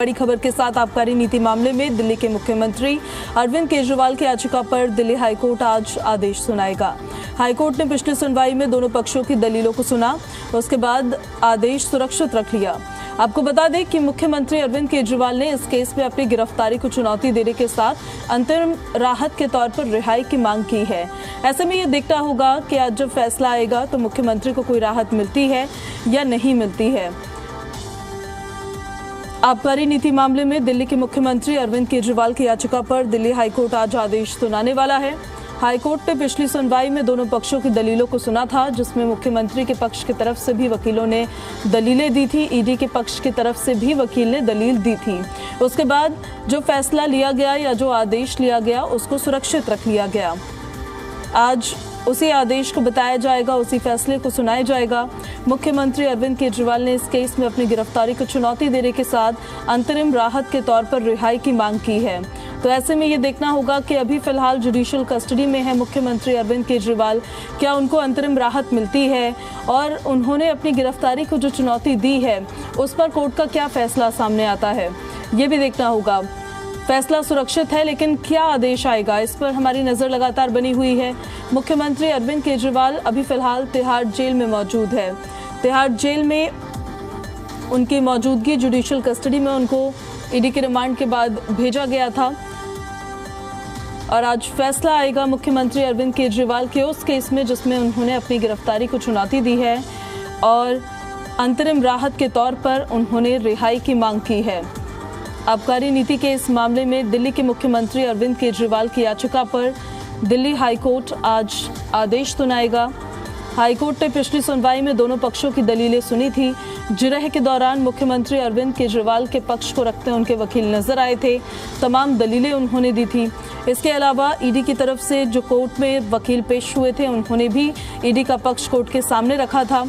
बड़ी खबर के साथ आबकारी नीति मामले में दिल्ली के मुख्यमंत्री अरविंद केजरीवाल की याचिका पर दिल्ली हाईकोर्ट आज आदेश सुनाएगा। हाईकोर्ट ने पिछली सुनवाई में दोनों पक्षों की दलीलों को सुना, उसके बाद आदेश सुरक्षित रख लिया। आपको बता दें कि मुख्यमंत्री अरविंद केजरीवाल ने इस केस में अपनी गिरफ्तारी को चुनौती देने के साथ अंतरिम राहत के तौर पर रिहाई की मांग की है। ऐसे में ये देखना होगा कि आज जब फैसला आएगा तो मुख्यमंत्री को कोई राहत मिलती है या नहीं मिलती है। आबकारी नीति मामले में दिल्ली के मुख्यमंत्री अरविंद केजरीवाल की याचिका पर दिल्ली हाईकोर्ट आज आदेश सुनाने वाला है। हाईकोर्ट ने पिछली सुनवाई में दोनों पक्षों की दलीलों को सुना था, जिसमें मुख्यमंत्री के पक्ष की तरफ से भी वकीलों ने दलीलें दी थी, ईडी के पक्ष की तरफ से भी वकील ने दलील दी थी। उसके बाद जो फैसला लिया गया या जो आदेश लिया गया उसको सुरक्षित रख लिया गया। आज उसी आदेश को बताया जाएगा, उसी फैसले को सुनाया जाएगा। मुख्यमंत्री अरविंद केजरीवाल ने इस केस में अपनी गिरफ्तारी को चुनौती देने के साथ अंतरिम राहत के तौर पर रिहाई की मांग की है। तो ऐसे में ये देखना होगा कि अभी फिलहाल जुडिशियल कस्टडी में है मुख्यमंत्री अरविंद केजरीवाल, क्या उनको अंतरिम राहत मिलती है और उन्होंने अपनी गिरफ्तारी को जो चुनौती दी है उस पर कोर्ट का क्या फैसला सामने आता है, ये भी देखना होगा। फैसला सुरक्षित है, लेकिन क्या आदेश आएगा इस पर हमारी नज़र लगातार बनी हुई है। मुख्यमंत्री अरविंद केजरीवाल अभी फिलहाल तिहाड़ जेल में मौजूद है। तिहाड़ जेल में उनकी मौजूदगी जुडिशियल कस्टडी में उनको ईडी के रिमांड के बाद भेजा गया था और आज फैसला आएगा मुख्यमंत्री अरविंद केजरीवाल के उस केस में जिसमें उन्होंने अपनी गिरफ्तारी को चुनौती दी है और अंतरिम राहत के तौर पर उन्होंने रिहाई की मांग की है। आबकारी नीति के इस मामले में दिल्ली के मुख्यमंत्री अरविंद केजरीवाल की याचिका पर दिल्ली हाईकोर्ट आज आदेश सुनाएगा। हाईकोर्ट ने पिछली सुनवाई में दोनों पक्षों की दलीलें सुनी थी। जिरह के दौरान मुख्यमंत्री अरविंद केजरीवाल के पक्ष को रखते उनके वकील नजर आए थे, तमाम दलीलें उन्होंने दी थी। इसके अलावा ईडी की तरफ से जो कोर्ट में वकील पेश हुए थे उन्होंने भी ईडी का पक्ष कोर्ट के सामने रखा था।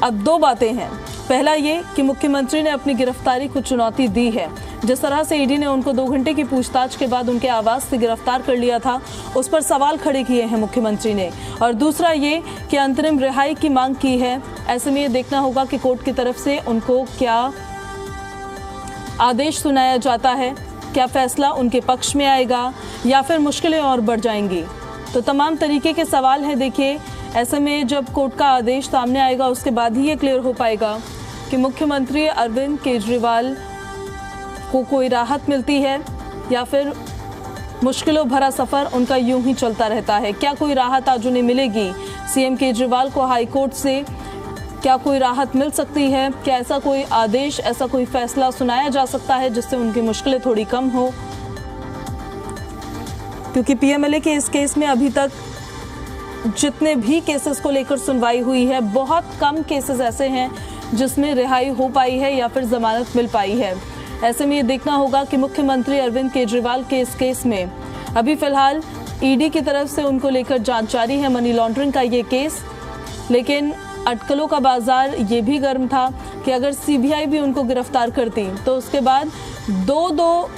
अब दो बातें हैं, पहला ये कि मुख्यमंत्री ने अपनी गिरफ्तारी को चुनौती दी है, जिस तरह से ईडी ने उनको 2 घंटे की पूछताछ के बाद उनके आवास से गिरफ्तार कर लिया था, उस पर सवाल खड़े किए हैं मुख्यमंत्री ने। और दूसरा ये कि अंतरिम रिहाई की मांग की है। ऐसे में ये देखना होगा कि कोर्ट की तरफ से उनको क्या आदेश सुनाया जाता है, क्या फैसला उनके पक्ष में आएगा या फिर मुश्किलें और बढ़ जाएंगी। तो तमाम तरीके के सवाल हैं। देखिए, ऐसे में जब कोर्ट का आदेश सामने आएगा उसके बाद ही ये क्लियर हो पाएगा कि मुख्यमंत्री अरविंद केजरीवाल को कोई राहत मिलती है या फिर मुश्किलों भरा सफर उनका यूं ही चलता रहता है। क्या कोई राहत आज उन्हें मिलेगी? सीएम केजरीवाल को हाईकोर्ट से क्या कोई राहत मिल सकती है? क्या ऐसा कोई आदेश, ऐसा कोई फैसला सुनाया जा सकता है जिससे उनकी मुश्किलें थोड़ी कम हो? क्योंकि पीएमएलए के इस केस में अभी तक जितने भी केसेस को लेकर सुनवाई हुई है, बहुत कम केसेस ऐसे हैं जिसमें रिहाई हो पाई है या फिर जमानत मिल पाई है। ऐसे में ये देखना होगा कि मुख्यमंत्री अरविंद केजरीवाल के इस केस में अभी फिलहाल ईडी की तरफ से उनको लेकर जांच जारी है, मनी लॉन्ड्रिंग का ये केस। लेकिन अटकलों का बाजार ये भी गर्म था कि अगर सीबीआई भी उनको गिरफ्तार करती तो उसके बाद दो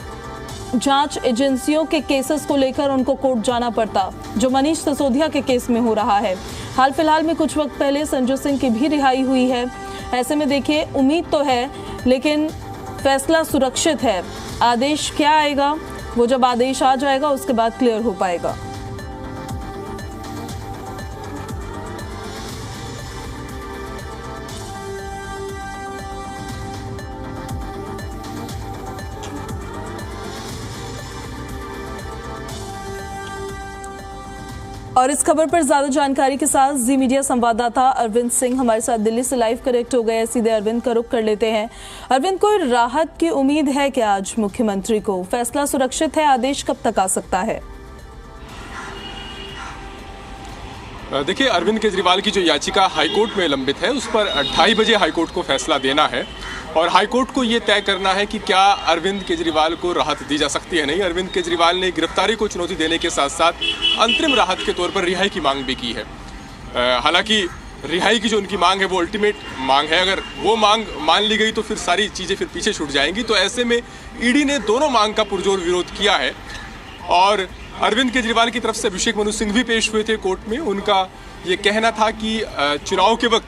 जांच एजेंसियों के केसेस को लेकर उनको कोर्ट जाना पड़ता, जो मनीष सिसोदिया के केस में हो रहा है। हाल फिलहाल में कुछ वक्त पहले संजय सिंह की भी रिहाई हुई है। ऐसे में देखिए, उम्मीद तो है लेकिन फैसला सुरक्षित है। आदेश क्या आएगा, वो जब आदेश आ जाएगा उसके बाद क्लियर हो पाएगा। और इस खबर पर ज्यादा जानकारी के साथ जी मीडिया संवाददाता अरविंद सिंह हमारे साथ दिल्ली से लाइव कनेक्ट हो गए। सीधे अरविंद का रुख कर लेते हैं। अरविंद, कोई राहत की उम्मीद है क्या आज मुख्यमंत्री को? फैसला सुरक्षित है, आदेश कब तक आ सकता है? देखिए, अरविंद केजरीवाल की जो याचिका हाईकोर्ट में लंबित है उस पर 2:30 बजे हाईकोर्ट को फैसला देना है और हाईकोर्ट को ये तय करना है कि क्या अरविंद केजरीवाल को राहत दी जा सकती है नहीं। अरविंद केजरीवाल ने गिरफ्तारी को चुनौती देने के साथ साथ अंतरिम राहत के तौर पर रिहाई की मांग भी की है। हालांकि रिहाई की जो उनकी मांग है वो अल्टीमेट मांग है, अगर वो मांग मान ली गई तो फिर सारी चीज़ें फिर पीछे छूट जाएंगी। तो ऐसे में ईडी ने दोनों मांग का पुरजोर विरोध किया है और अरविंद केजरीवाल की तरफ से अभिषेक मनु सिंह भी पेश हुए थे कोर्ट में। उनका ये कहना था कि चुनाव के वक्त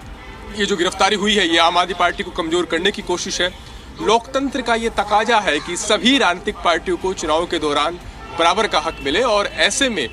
ये जो गिरफ्तारी हुई है ये आम आदमी पार्टी को कमज़ोर करने की कोशिश है लोकतंत्र का ये तकाजा है कि सभी राजनीतिक पार्टियों को चुनाव के दौरान बराबर का हक मिले, और ऐसे में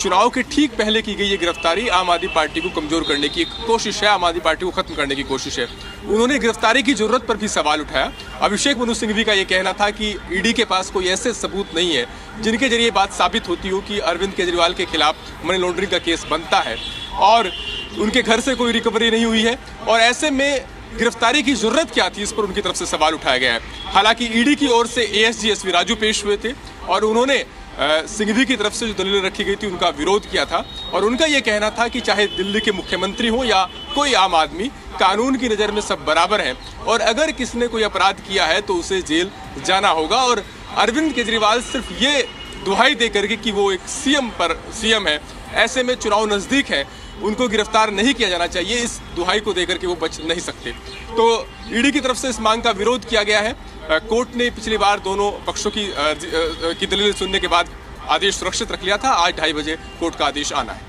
चुनाव के ठीक पहले की गई ये गिरफ्तारी आम आदमी पार्टी को कमजोर करने की एक कोशिश है, आम आदमी पार्टी को खत्म करने की कोशिश है। उन्होंने गिरफ्तारी की जरूरत पर भी सवाल उठाया। अभिषेक मनु सिंघवी का ये कहना था कि ईडी के पास कोई ऐसे सबूत नहीं है जिनके जरिए बात साबित होती हो कि अरविंद केजरीवाल के खिलाफ मनी लॉन्ड्रिंग का केस बनता है, और उनके घर से कोई रिकवरी नहीं हुई है, और ऐसे में गिरफ्तारी की जरूरत क्या थी, इस पर उनकी तरफ से सवाल उठाया गया है। हालांकि ईडी की ओर से एएसजी एसवी राजू पेश हुए थे और उन्होंने सिंघवी की तरफ से जो दलीलें रखी गई थी उनका विरोध किया था, और उनका यह कहना था कि चाहे दिल्ली के मुख्यमंत्री हो या कोई आम आदमी, कानून की नज़र में सब बराबर हैं, और अगर किसी ने कोई अपराध किया है तो उसे जेल जाना होगा। और अरविंद केजरीवाल सिर्फ ये दुहाई दे करके कि वो एक सीएम है, ऐसे में चुनाव नज़दीक है, उनको गिरफ्तार नहीं किया जाना चाहिए, इस दुहाई को देकर के वो बच नहीं सकते। तो ईडी की तरफ से इस मांग का विरोध किया गया है। कोर्ट ने पिछली बार दोनों पक्षों की दलील सुनने के बाद आदेश सुरक्षित रख लिया था। आज 2:30 बजे कोर्ट का आदेश आना है।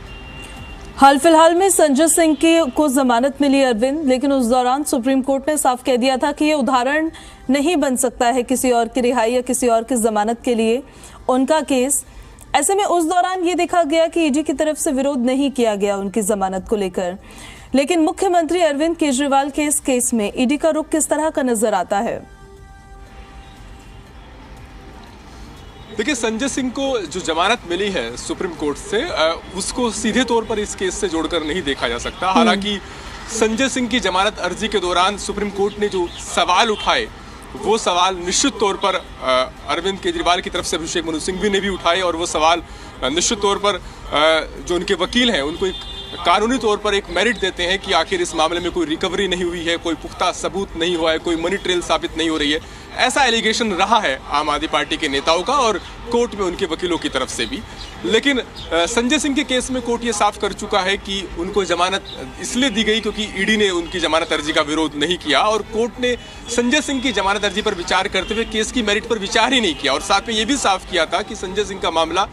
हाल फिलहाल में संजय सिंह को जमानत मिली अरविंद, लेकिन उस दौरान सुप्रीम कोर्ट ने साफ कह दिया था कि ये उदाहरण नहीं बन सकता है किसी और की रिहाई या किसी और की जमानत के लिए उनका केस। ऐसे में उस दौरान ये देखा गया कि ईडी की तरफ से विरोध नहीं किया गया उनकी जमानत को लेकर, लेकिन मुख्यमंत्री अरविंद केजरीवाल के इस केस में ईडी का रुख किस तरह का नजर आता है? देखिए, संजय सिंह को जो जमानत मिली है सुप्रीम कोर्ट से, उसको सीधे तौर पर इस केस से जोड़कर नहीं देखा जा सकता। हालांकि संजय सिंह की जमानत अर्जी के दौरान सुप्रीम कोर्ट ने जो सवाल उठाए, वो सवाल निश्चित तौर पर अरविंद केजरीवाल की तरफ से अभिषेक मनु सिंघवी ने भी उठाए, और वो सवाल निश्चित तौर पर जो उनके वकील हैं उनको एक कानूनी तौर पर एक मेरिट देते हैं कि आखिर इस मामले में कोई रिकवरी नहीं हुई है, कोई पुख्ता सबूत नहीं हुआ है, कोई मनी ट्रेल साबित नहीं हो रही है। ऐसा एलिगेशन रहा है आम आदमी पार्टी के नेताओं का और कोर्ट में उनके वकीलों की तरफ से भी। लेकिन संजय सिंह के केस में कोर्ट ये साफ कर चुका है कि उनको जमानत इसलिए दी गई क्योंकि ईडी ने उनकी जमानत अर्जी का विरोध नहीं किया, और कोर्ट ने संजय सिंह की जमानत अर्जी पर विचार करते हुए केस की मेरिट पर विचार ही नहीं किया, और साथ में ये भी साफ किया था कि संजय सिंह का मामला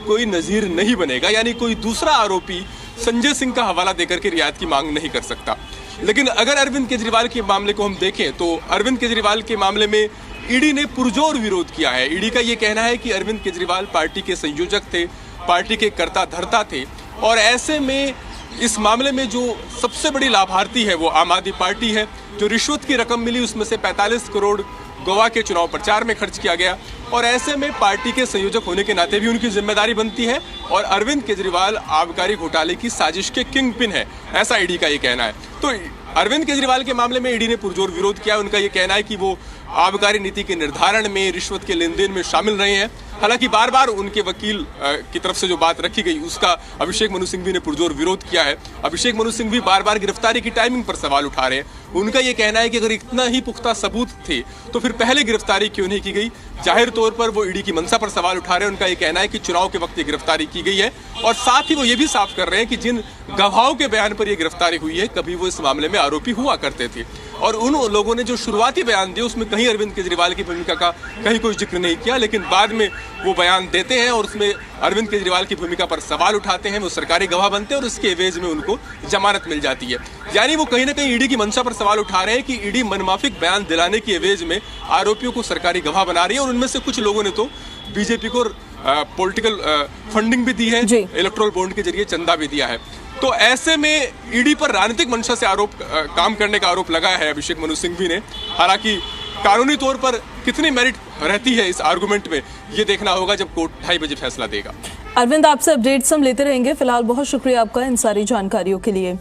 कोई नज़ीर नहीं बनेगा, यानी कोई दूसरा आरोपी संजय सिंह का हवाला देकर के रियायत की मांग नहीं कर सकता। लेकिन अगर अरविंद केजरीवाल के मामले को हम देखें तो अरविंद केजरीवाल के मामले में ईडी ने पुरजोर विरोध किया है। ईडी का ये कहना है कि अरविंद केजरीवाल पार्टी के संयोजक थे, पार्टी के कर्ता धर्ता थे, और ऐसे में इस मामले में जो सबसे बड़ी लाभार्थी है वो आम आदमी पार्टी है। जो रिश्वत की रकम मिली उसमें से 45 करोड़ गोवा के चुनाव प्रचार में खर्च किया गया, और ऐसे में पार्टी के संयोजक होने के नाते भी उनकी जिम्मेदारी बनती है, और अरविंद केजरीवाल आबकारी घोटाले की साजिश के किंग पिन है, ऐसा ईडी का ये कहना है। तो अरविंद केजरीवाल के मामले में ईडी ने पुरजोर विरोध किया। उनका ये कहना है कि वो आबकारी नीति के निर्धारण में, रिश्वत के लेन देन में शामिल रहे हैं। हालांकि बार बार उनके वकील की तरफ से जो बात रखी गई उसका अभिषेक मनु सिंघवी ने पुरजोर विरोध किया है। अभिषेक मनु सिंघवी बार बार गिरफ्तारी की टाइमिंग पर सवाल उठा रहे हैं। उनका ये कहना है कि अगर इतना ही पुख्ता सबूत थे तो फिर पहले गिरफ्तारी क्यों नहीं की गई। जाहिर तौर पर वो ईडी की मंशा पर सवाल उठा रहे हैं। उनका ये कहना है कि चुनाव के वक्त ये गिरफ्तारी की गई है, और साथ ही वो ये भी साफ कर रहे हैं कि जिन गवाहों के बयान पर यह गिरफ्तारी हुई है कभी वो इस मामले में आरोपी हुआ करते थे, और उन लोगों ने जो शुरुआती बयान दिए उसमें कहीं अरविंद केजरीवाल की भूमिका का कहीं कोई जिक्र नहीं किया, लेकिन बाद में वो बयान देते हैं और उसमें अरविंद केजरीवाल की भूमिका पर सवाल उठाते हैं। वो सरकारी गवाह बनते हैं और उसके एवज में उनको जमानत मिल जाती है। यानी वो कहीं ना कहीं ईडी की मंशा पर सवाल उठा रहे हैं कि ईडी मनमाफिक बयान दिलाने की एवज में आरोपियों को सरकारी गवाह बना रही है, और उनमें से कुछ लोगों ने तो बीजेपी को पॉलिटिकल फंडिंग भी दी है, इलेक्ट्रोल बॉन्ड के जरिए चंदा भी दिया है। तो ऐसे में ईडी पर राजनीतिक मंशा से काम करने का आरोप लगा है अभिषेक मनु सिंघवी ने। हालांकि कानूनी तौर पर कितनी मेरिट रहती है इस आर्गुमेंट में, ये देखना होगा जब कोर्ट 2:30 बजे फैसला देगा। अरविंद, आपसे अपडेट्स हम लेते रहेंगे। फिलहाल बहुत शुक्रिया आपका इन सारी जानकारियों के लिए।